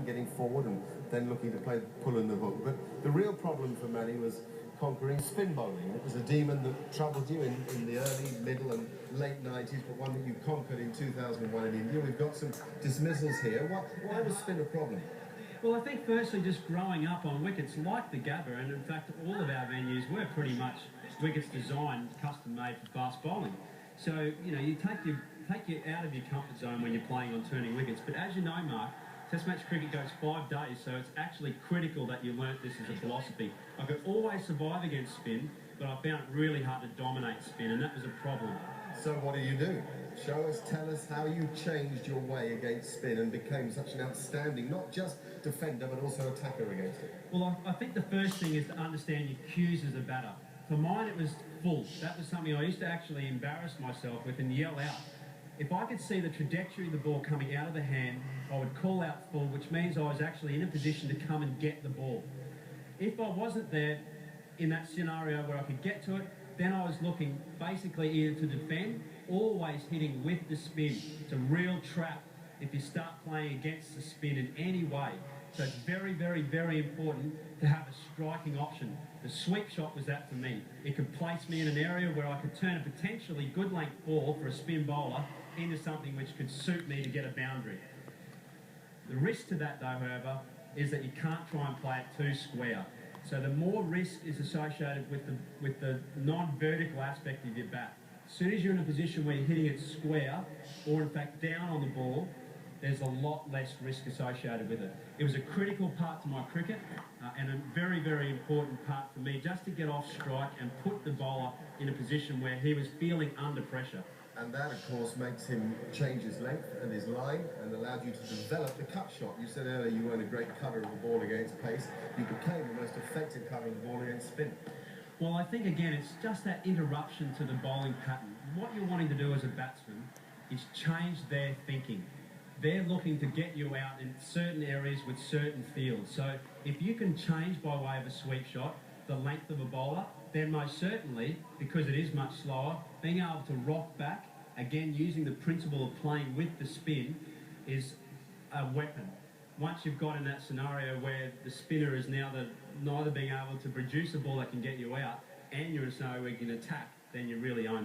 getting forward and then looking to play pulling the hook. But the real problem for Manny was conquering spin bowling. It was a demon that troubled you in the early, middle and late 90s, but one that you conquered in 2001 in India. We've got some dismissals here. Why was spin a problem? Well, I think firstly just growing up on wickets like the Gabba, and in fact all of our venues were pretty much wickets designed, custom made for fast bowling. So, you know, you take you out of your comfort zone when you're playing on turning wickets. But as you know, Mark, Test match cricket goes 5 days, so it's actually critical that you learnt this as a philosophy. I could always survive against spin, but I found it really hard to dominate spin, and that was a problem. So what do you do? Show us, tell us how you changed your way against spin and became such an outstanding, not just defender, but also attacker against it. Well, I think the first thing is to understand your cues as a batter. For mine, it was full. That was something I used to actually embarrass myself with and yell out. If I could see the trajectory of the ball coming out of the hand, I would call out full, which means I was actually in a position to come and get the ball. If I wasn't there in that scenario where I could get to it, then I was looking basically either to defend, always hitting with the spin. It's a real trap if you start playing against the spin in any way. So it's very, very, very important to have a striking option. The sweep shot was that for me. It could place me in an area where I could turn a potentially good length ball for a spin bowler into something which could suit me to get a boundary. The risk to that, though, however, is that you can't try and play it too square. So the more risk is associated with the non-vertical aspect of your bat. As soon as you're in a position where you're hitting it square, or in fact down on the ball, there's a lot less risk associated with it. It was a critical part to my cricket and a very, very important part for me just to get off strike and put the bowler in a position where he was feeling under pressure. And that, of course, makes him change his length and his line and allowed you to develop the cut shot. You said earlier you weren't a great cutter of the ball against pace. You became the most effective cutter of the ball against spin. Well, I think, again, it's just that interruption to the bowling pattern. What you're wanting to do as a batsman is change their thinking. They're looking to get you out in certain areas with certain fields. So if you can change by way of a sweep shot the length of a bowler, then most certainly, because it is much slower, being able to rock back, again using the principle of playing with the spin, is a weapon. Once you've got in that scenario where the spinner is now neither being able to produce a ball that can get you out and you're in a scenario where you can attack, then you really own the